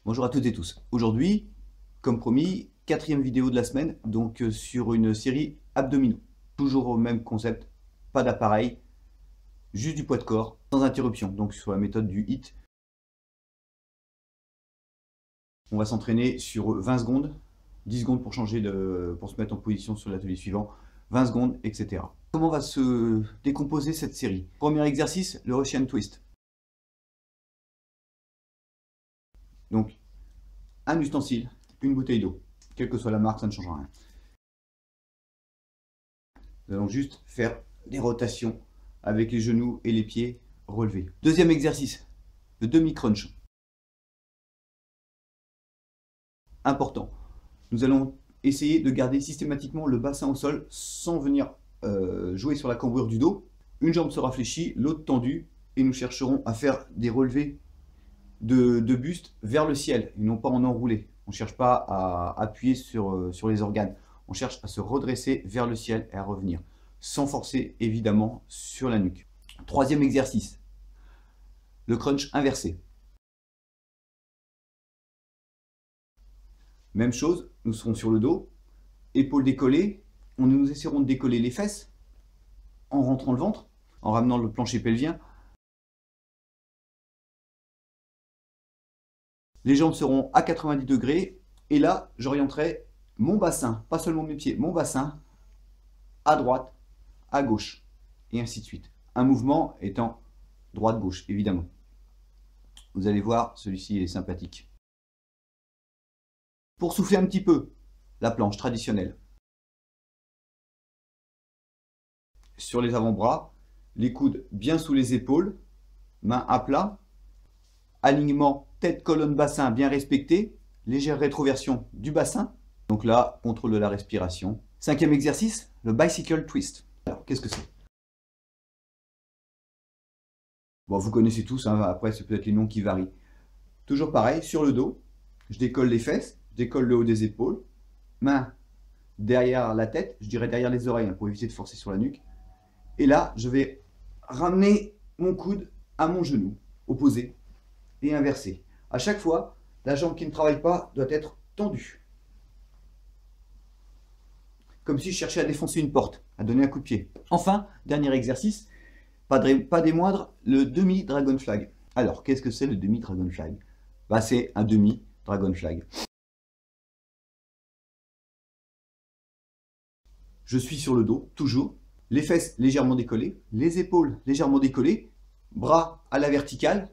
Bonjour à toutes et tous. Aujourd'hui, comme promis, quatrième vidéo de la semaine, donc sur une série abdominaux. Toujours au même concept, pas d'appareil, juste du poids de corps, sans interruption, donc sur la méthode du HIIT. On va s'entraîner sur 20 secondes, 10 secondes pour changer pour se mettre en position sur l'atelier suivant, 20 secondes, etc. Comment va se décomposer cette série? Premier exercice, le Russian Twist. Donc, un ustensile, une bouteille d'eau. Quelle que soit la marque, ça ne changera rien. Nous allons juste faire des rotations avec les genoux et les pieds relevés. Deuxième exercice, le demi-crunch. Important. Nous allons essayer de garder systématiquement le bassin au sol sans venir jouer sur la cambrure du dos. Une jambe sera fléchie, l'autre tendue, et nous chercherons à faire des relevés de buste vers le ciel, et non pas en enroulé. On ne cherche pas à appuyer sur les organes. On cherche à se redresser vers le ciel et à revenir, sans forcer évidemment sur la nuque. Troisième exercice, le crunch inversé. Même chose, nous serons sur le dos, épaules décollées. Nous essaierons de décoller les fesses en rentrant le ventre, en ramenant le plancher pelvien. Les jambes seront à 90 degrés et là, j'orienterai mon bassin, pas seulement mes pieds, mon bassin à droite, à gauche et ainsi de suite. Un mouvement étant droite-gauche, évidemment. Vous allez voir, celui-ci est sympathique. Pour souffler un petit peu, la planche traditionnelle. Sur les avant-bras, les coudes bien sous les épaules, mains à plat, alignement tête, colonne, bassin bien respecté, légère rétroversion du bassin. Donc là, contrôle de la respiration. Cinquième exercice, le bicycle twist. Alors, qu'est-ce que c'est? Bon, vous connaissez tous, hein, après c'est peut-être les noms qui varient. Toujours pareil, sur le dos, je décolle les fesses, je décolle le haut des épaules, main derrière la tête, je dirais derrière les oreilles, hein, pour éviter de forcer sur la nuque. Et là, je vais ramener mon coude à mon genou, opposé et inversé. À chaque fois, la jambe qui ne travaille pas doit être tendue. Comme si je cherchais à défoncer une porte, à donner un coup de pied. Enfin, dernier exercice, pas des moindres, le demi-dragon flag. Alors, qu'est-ce que c'est le demi-dragon flag? Bah, c'est un demi-dragon flag. Je suis sur le dos, toujours. Les fesses légèrement décollées, les épaules légèrement décollées, bras à la verticale,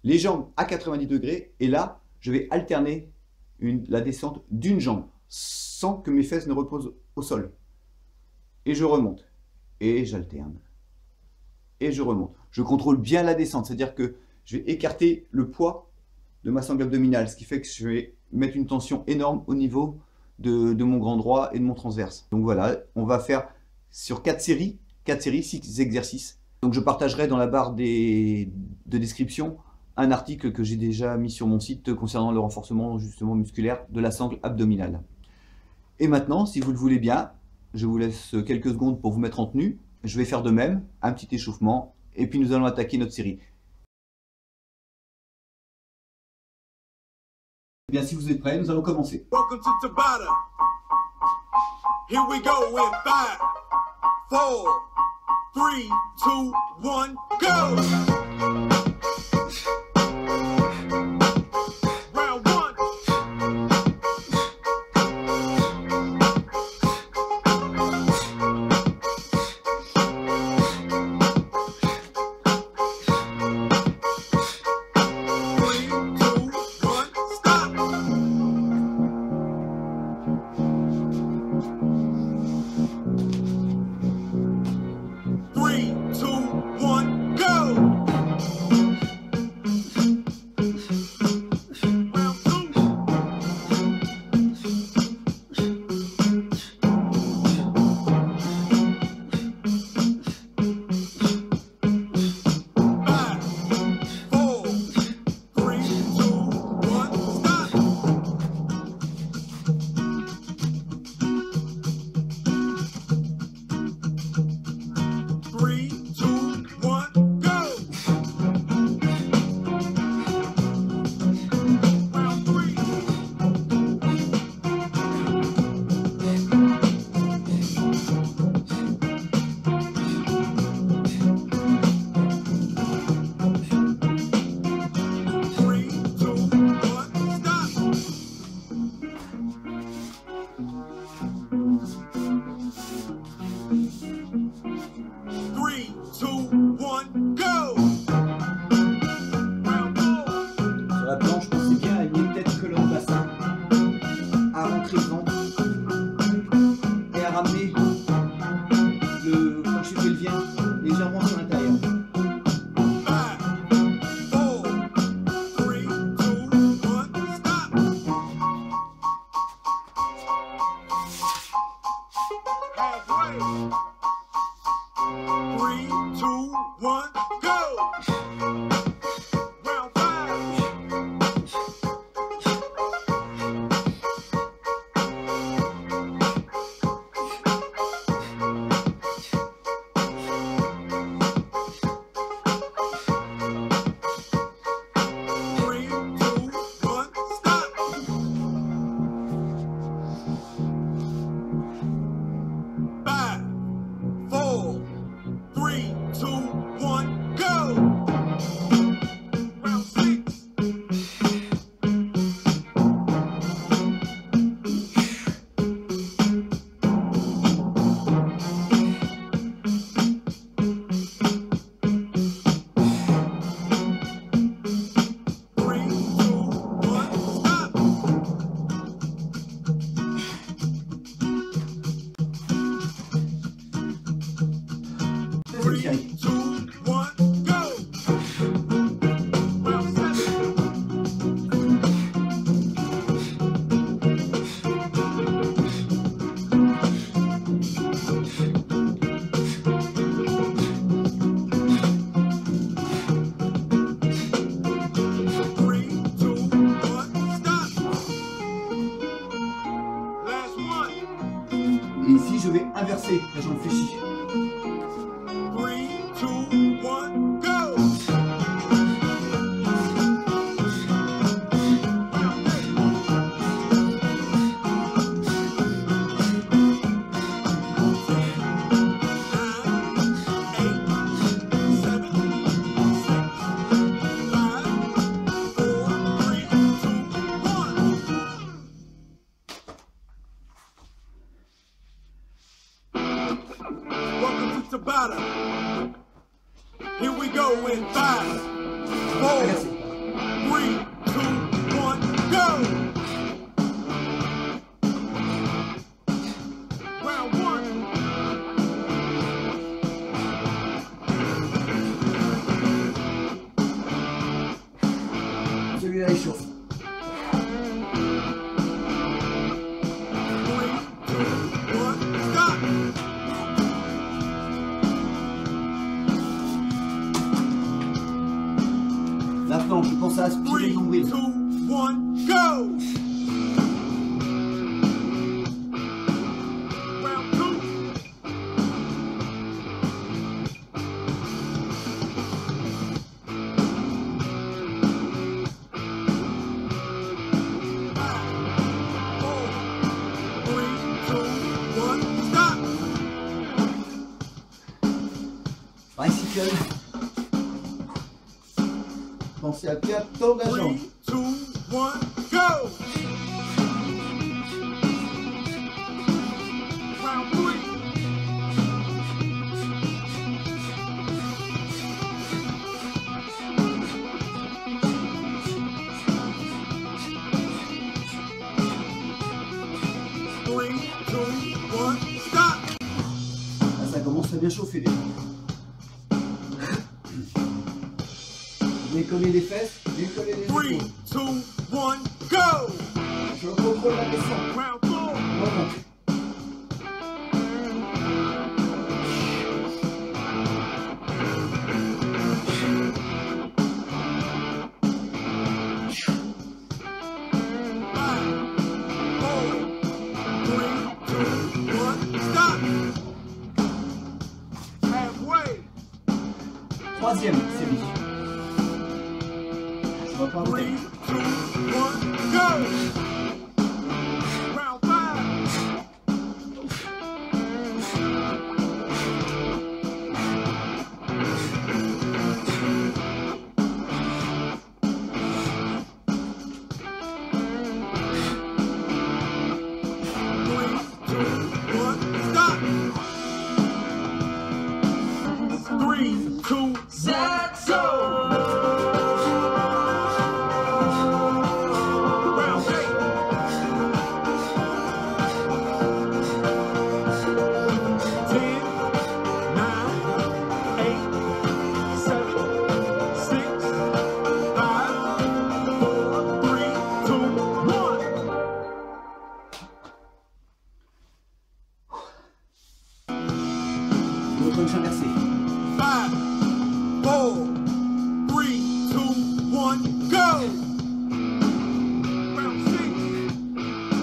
les jambes à 90 degrés. Et là, je vais alterner la descente d'une jambe sans que mes fesses ne reposent au sol. Et je remonte. Et j'alterne. Et je remonte. Je contrôle bien la descente, c'est-à-dire que je vais écarter le poids de ma sangle abdominale, ce qui fait que je vais mettre une tension énorme au niveau de mon grand droit et de mon transverse. Donc voilà, on va faire sur 4 séries, 6 exercices. Donc je partagerai dans la barre de description un article que j'ai déjà mis sur mon site concernant le renforcement justement musculaire de la sangle abdominale. Et maintenant, si vous le voulez bien, je vous laisse quelques secondes pour vous mettre en tenue. Je vais faire de même, un petit échauffement, et puis nous allons attaquer notre série. Eh bien, si vous êtes prêts, nous allons commencer. Welcome to Tabata. Here we go in 5, 4, 3, 2, 1, go! Three, two, one, go! Sur la planche, pensez bien à aligner tête, colonne, bassin, à rentrer le ventre et à ramener le plancher pelvien légèrement sur l'intérieur. Et ici, je vais inverser la jambe fléchie. 3, 2, 1, go! Tabata. Here we go in 5, 4, 3, 2, 1, go! Round 1. Celui-là est chaud. 3, 2, 1, stop! Maintenant, je pense à aspirer le nombril. 3, 2, 1, go! Round 2. Bicycle. Pensez à bien tendre la jambe. 3, 2, 1, go! Round 3. Là, ça commence à bien chauffer déjà. Décoller les fesses, décoller les 3, épaules. 2, 1, go! Je contrôle la descente. Round 4. Remonte. Troisième série. Je vois pas. 3, 2, 1, go! Round 5. Stop. 3, 4, 3, 2, 1, go! Round 6.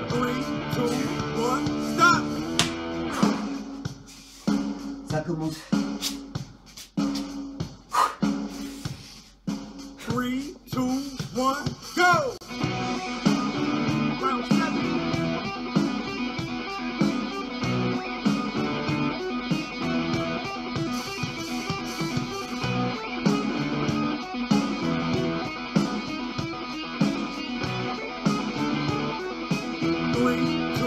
3, 2, 1, stop! Ça commence. 3, 2, 1, go! Round 7. 3, 2,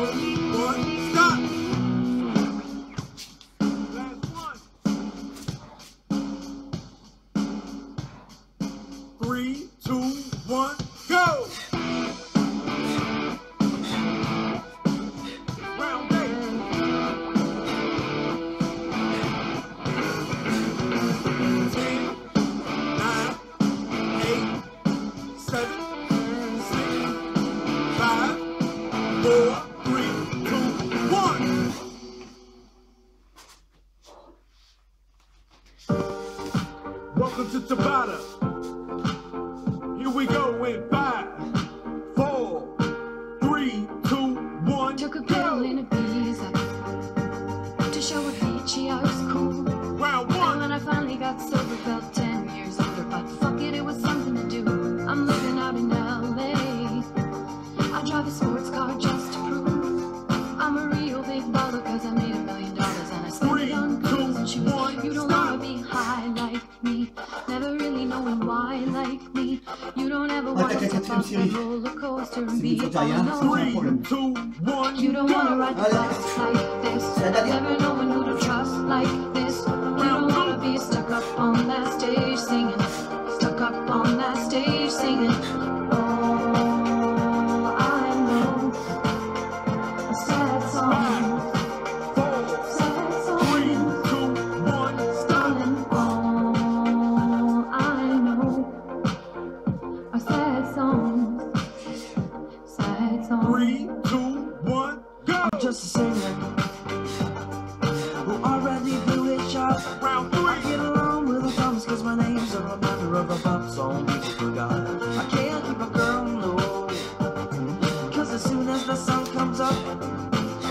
1, stop! Last one. 3, 2, 1, go! Round 8. 10, 9, 8, 7, 6, 5, 4, 3, 2, 1. Welcome to Tabata. Here we go in 5, 4, 3, 2, 1, Took a pill in go! Ibiza to show a bitchy I was cool. Round And 1. when I finally got sober, felt 10 years older. But fuck it, it was something to do. I'm living out in LA. I drive a sports car just to prove I'm a real big baller, cause I made $1 million and I spent it on clothes and shoes. 3, 2, 1, You don't wanna be high like me, never really knowing why like me. You don't ever wanna t'as step quatrième off série. that roller coaster and C'est be une faute all arrière, c'est alone. pas un problème. 2, 1, You don't wanna ride the go! bus like this, C'est la dernière. never knowing who to trust like this. You don't wanna be stuck up on that stage singing, stuck up on that stage singing. Oh, I know a sad 5, song, 4, sad 3, song, 2, 1, stop! darling. Oh, I know a sad song, sad song. 3, 2, 1, go! Just a singer who already blew his shot. Round I 3. get along with the thumbs cause my name's a reminder of a pop song people forgot. I can't keep a girl low, cause as soon as the sun comes up,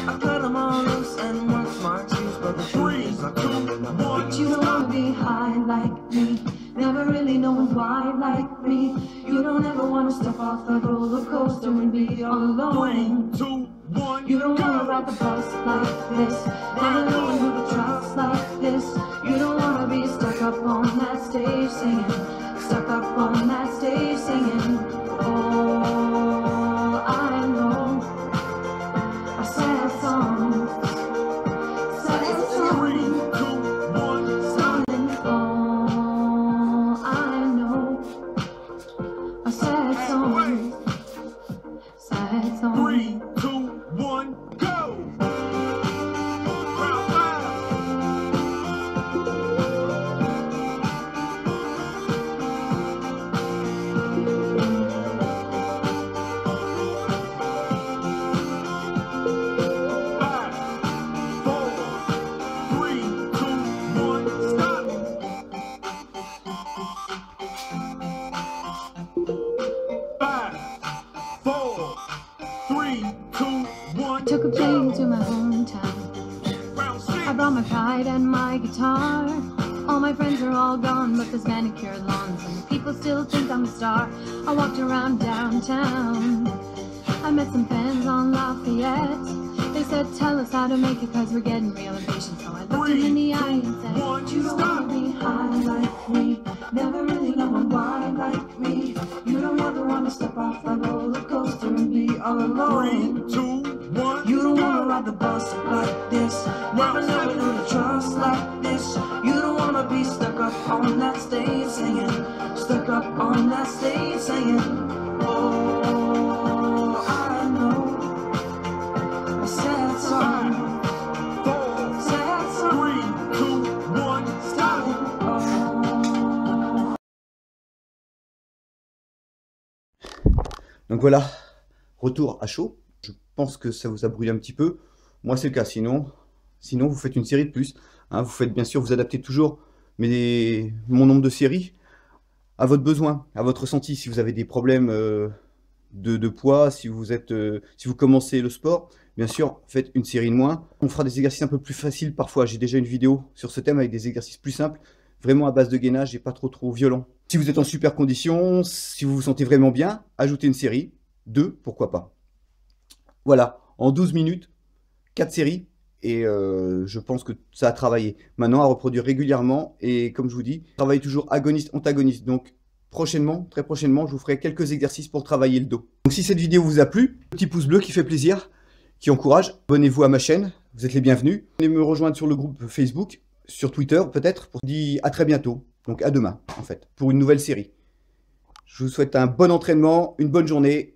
I cut them all loose and want smart shoes. But the truth is I can't do nothing. 1, You don't wanna be high like me, never really knowing why like me. You don't ever wanna step off the roller coaster and be all alone. 3, 2, 1, You don't wanna go! ride the bus like this, never knowing who to trust like this. You don't wanna be stuck up on that stage singing, stuck up on that stage singing. Oh, I know a sad song, sad 3, song. 2, 1, stop! Darling, oh, I know a sad song, sad song. 3, 2, 1, go! Round 5. Took a plane to my hometown. Round 6. I brought my pride and my guitar. All my friends are all gone, but there's manicured lawns and people still think I'm a star. I walked around downtown. I met some fans on Lafayette. They said, tell us how to make it, cause we're getting real impatient. So I looked them in the eye and said, you don't wanna be high like me, never really knowing why like me. You don't ever wanna step off that roller coaster and be all alone. 3, 2, 1. You don't wanna ride the bus like this, never knowing who to trust like this. You don't wanna be stuck up on that stage singing, stuck up on that stage singing. Oh, I know a sad song. Donc voilà, retour à chaud. Je pense que ça vous a brûlé un petit peu. Moi, c'est le cas. Sinon, vous faites une série de plus. Hein, vous faites bien sûr, vous adaptez toujours mon nombre de séries à votre besoin, à votre ressenti. Si vous avez des problèmes de poids, si vous commencez le sport, bien sûr, faites une série de moins. On fera des exercices un peu plus faciles parfois. J'ai déjà une vidéo sur ce thème avec des exercices plus simples, vraiment à base de gainage et pas trop violent. Si vous êtes en super condition, si vous vous sentez vraiment bien, ajoutez une série, 2, pourquoi pas. Voilà, en 12 minutes, 4 séries, et je pense que ça a travaillé. Maintenant, à reproduire régulièrement, et comme je vous dis, travaillez toujours agoniste-antagoniste. Donc, prochainement, très prochainement, je vous ferai quelques exercices pour travailler le dos. Donc, si cette vidéo vous a plu, petit pouce bleu qui fait plaisir, qui encourage, abonnez-vous à ma chaîne, vous êtes les bienvenus. Venez me rejoindre sur le groupe Facebook, sur Twitter peut-être. Je vous dis à très bientôt, donc à demain en fait, pour une nouvelle série. Je vous souhaite un bon entraînement, une bonne journée.